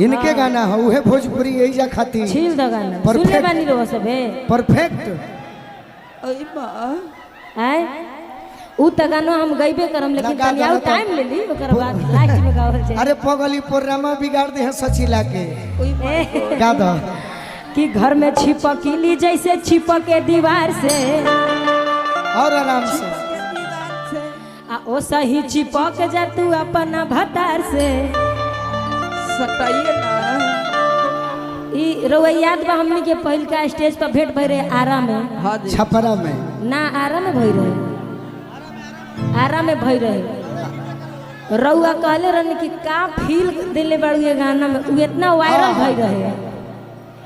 इनके गाना हो उहे भोजपुरी यही जा खाती छील द गाना सुनले बानी रो सबे परफेक्ट। ओई मां हैं उ त गाना हम गइबे करम लेकिन तनी आउ टाइम ले ली ओकर बाद लास्ट में गावल जाए। अरे पगली प्रोग्राम बिगाड़ दे है सचिला के ओई मां गा दो कि घर में छिपकली जैसे छिपके दीवार से और आराम से आ ओ सही चिपक जा तू अपना भतार से सटाइए ना ई रोवा याद बा हमनी के पहिल का स्टेज पर भेंट भई रहे आरा में। हां जी छपरा में ना आरा में भई रहे आरा में भई रहे रउआ कहले रहने कि का फील दिले बाड़ू ये गाना में उ इतना वायरल भई रहे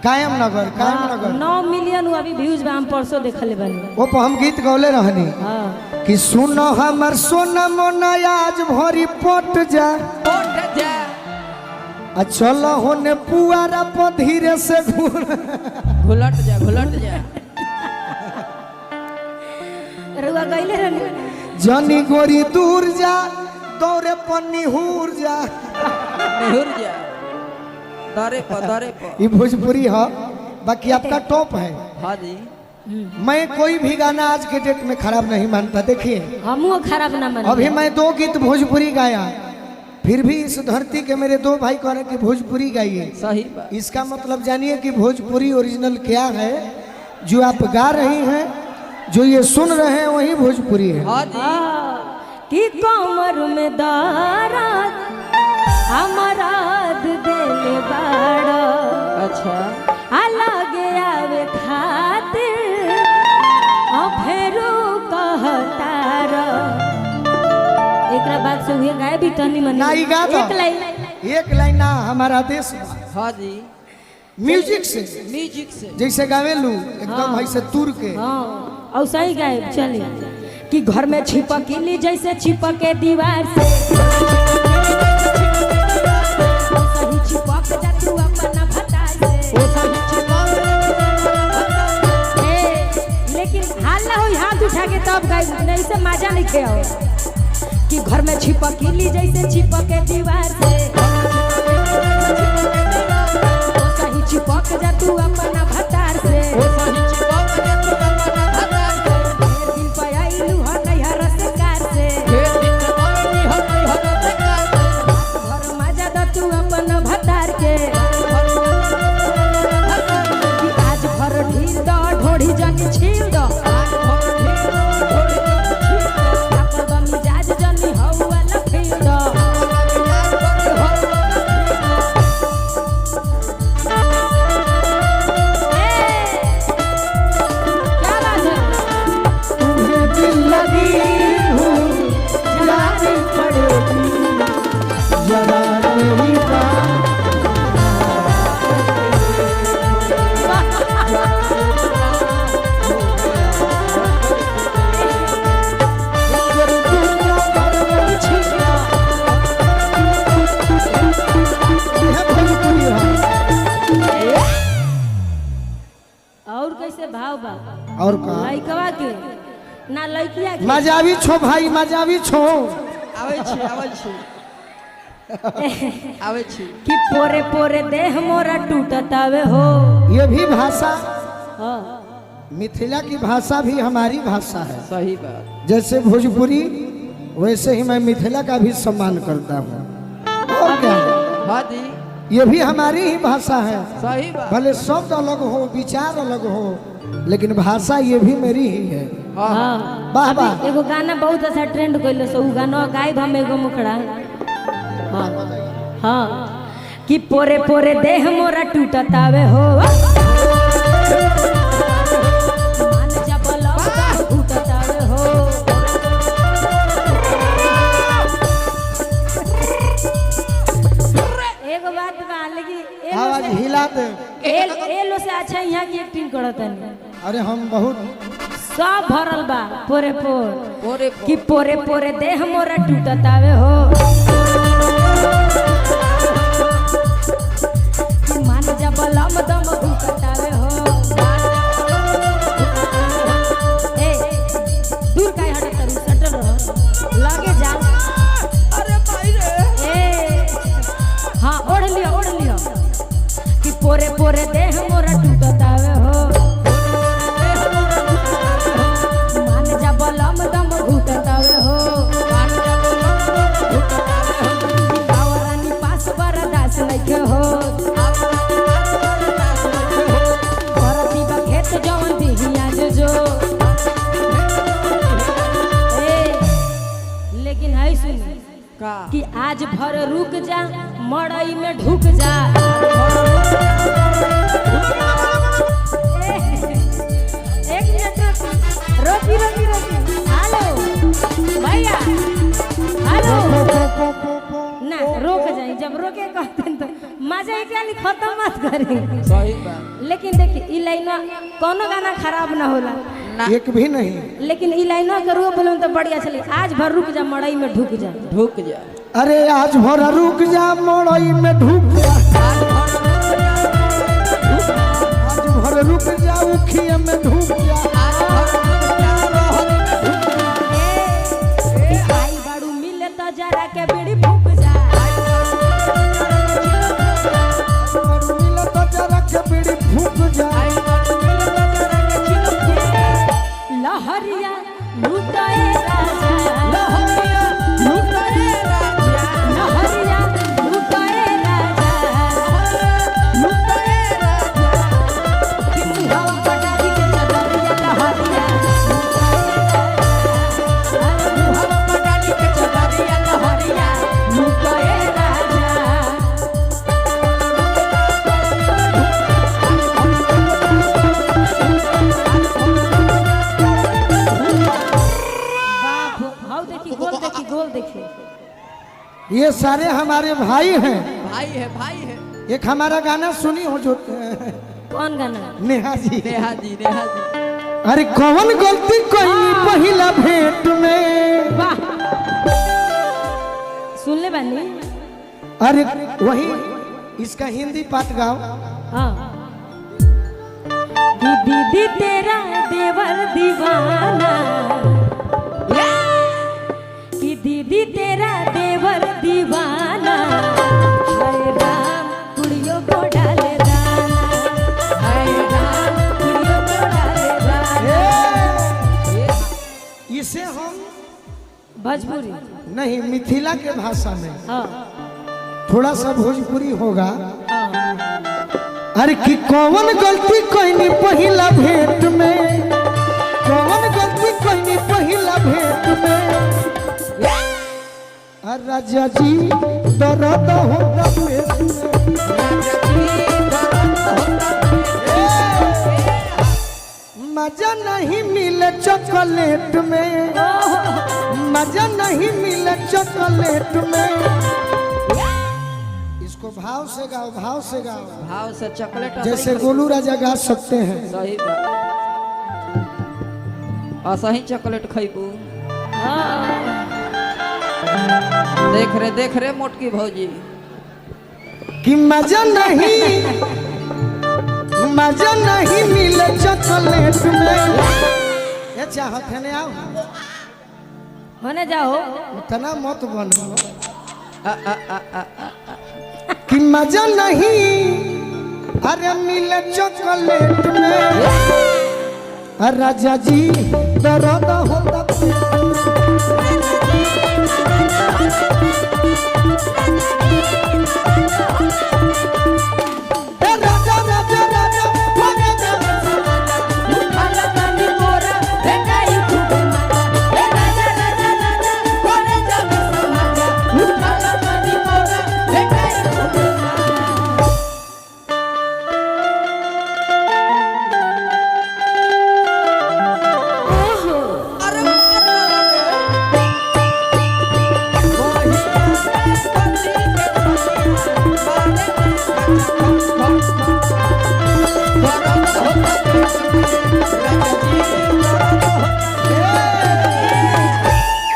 कायम नगर 9 मिलियन अभी व्यूज बा हम परसों देखले बानी वो पर हम गीत गौले रहनी हां कि सुनो हमर सोना मोना आज भरी पट जा उठ जा आ चलो होने पुआरा पर धीरे से घुलट जा रुआ गइले रहने जनी गोरी दूर जा दौरे पन्नी हुर जा नेहुर जा दरे पर ये भोजपुरी है बाकी आपका टॉप है। हां जी मैं कोई भी गाना आज के डेट में खराब नहीं मानता। देखिए हमहू खराब ना माने अभी मैं 2 गीत भोजपुरी गाया फिर भी इस धरती के मेरे 2 भाई कह रहे कि भोजपुरी गाइए। सही बात इसका मतलब जानिए कि भोजपुरी ओरिजिनल क्या है। जो आप गा रही हैं जो ये सुन रहे हैं वही भोजपुरी है। हां जी कि कमर में दर्द हमराद देले बाड़ अच्छा अलगे आवे खातिर फेरू कहतार एकरा बाद से हुए गाय भी तनी मनी नहीं गा दो। एक लाइन ना हमारा देश हां जी म्यूजिक से जैसे गावे लू एकदम ऐसे तुर के हां और सही गाय चले कि घर में छिपकली जैसे छिपके दीवार से सही छिपक जा तू अपना भतार से लेकिन हाल ना हो हाथ उठा के तब गाय नहीं से मजा नहीं खेओ कि घर में छिपकली जैसे छिपके दीवार से सही छिपक जा तू अपना भतार से दिन पे आइलू ह नैहर से कार से घर मजा द तू अपना भतार के कि आज भर ढील द ढोढ़ी जनी छील द अपन मिजाज जनी हौवा लफील द और कैसे भाव बा और का लइकवा के ना लइकिया के मजावी छो भाई मजावी छो आवे छी कि पोरे पोरे देह मोरा टूटतावे हो ये भी भाषा हां मिथिला की भाषा भी हमारी भाषा है। सही बात जैसे भोजपुरी वैसे ही मैं मिथिला का भी सम्मान करता हूँ। और क्या हां जी ये भी हमारी ही भाषा है। सही बात भले शब्द अलग हो विचार अलग हो लेकिन भाषा ये भी मेरी ही है। हां वाह वाह एगो गाना बहुत अच्छा ट्रेंड कइलो सो उ गाना गाइब हम एगो मुखड़ा हां हां कि पोरे पोरे देह मोरा टूटतावे हो मान जा बलवा टूटतावे हो एगो बात बा लेकिन आवाज हिला दे। एलो से अच्छा यहाँ की एक्टिंग करतनी अरे हम बहुत सब भरल बा पोरे पोर पोरे कि पोरे पोरे देह मोरा टूटतावे हो कि मान जा बलम दम टूटतावे हो ए दूर काहे हटत तरू सटल रहो लगे जा अरे भाई रे ए हां ओढ़ लियो कि पोरे पोरे देह मोरा टूटतावे हो मान जा बलम दम घुटतावे हो गावरानी पास बरदास नइखे हो परती बा खेत जवन दिहिया जो लेकिन है सुन का कि आज भर रुक जा मड़ई में ढुक जा एक मिनट रोकी हेलो भैया हेलो ना रोक जाए जब रोके कहते हैं तो मजा ही क्या खत्म मत करें सही बात लेकिन देखिए ई लाइनवा कोनो गाना खराब ना होला ना एक भी नहीं। लेकिन ई लाइनवा करो बोलो तो बढ़िया चले आज भर रुक जा मड़ई में ढुक जा ढुक जा अरे आज भर रुक जा मड़ई में ढुक जा आज भर रुक जा उखिया में ढुक जा आई बाड़ू मिले तो जरा के बीड़ी फूक जा मिला तो जरा के बीड़ी फूक जा लहरिया लुटाए राजा लहरिया लुटाए राजा लहरिया लुटाए राजा लुटाए राजा हवा पटाखी के चदरिया लहरिया हवा पटाली के चदरिया लहरिया लुटाए राजा बाप हाउ देखी गोल देखी ये सारे हमारे भाई हैं। भाई है एक हमारा गाना सुनी हो जो कौन गाना नेहा जी नेहा जी अरे कौन गलती कोई पहला भेंट में वाह सुन ले बानी अरे वही इसका हिंदी पाठ गाओ हाँ कि दीदी तेरा देवर दीवाना कि दीदी तेरा देवर दीवाना हाय राम कुड़ियों को डाले दाना हाय राम कुड़ियों को डाले दाना इसे हम भोजपुरी नहीं मिथिला के भाषा में हाँ थोड़ा सा भोजपुरी होगा। हाँ अरे कि कौन गलती कोई नहीं पहला भेंट में कौन गलती कोई नहीं पहला भेंट में अरे राजा जी दर्द होता पेट में मजा नहीं मिले चॉकलेट में मजा नहीं मिले चॉकलेट में इसको भाव से गाओ भाव से चॉकलेट जैसे गोलू राजा गा सकते हैं। सही बात असही चॉकलेट खइबू देख रे मोटकी भौजी कि मजा नहीं मिले चॉकलेट में ये चाहत है ना आओ होने जाओ उतना मत बनो कि मजा नहीं अरे मिले चॉकलेट में अरे राजा जी दर्द होता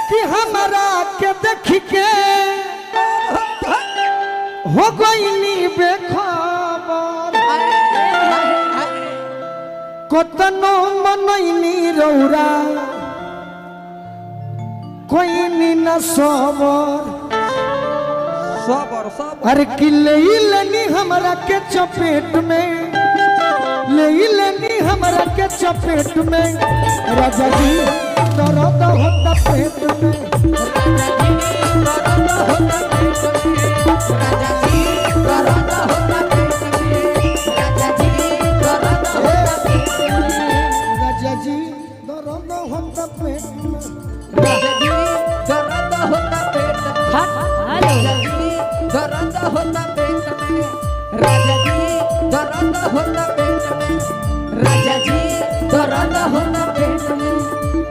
कि हमारा के देख के हो गई नी बेखबर कतनो मनैनी रौरा कोई नी न सबर सबर सबर अरे कि ले लेनी हमरा के चपेट में, ले लेनी हमरा के चपेट में, राजा जी दर्द होता पेट में,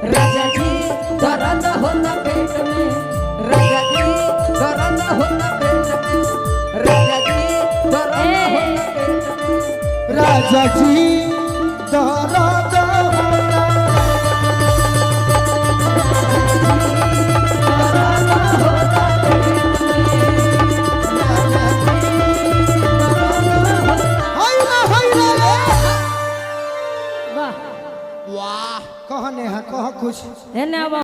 राजा जी दर्द होता पेट में, राजा जी दर्द होता वाह कहने है कह कुछ है ना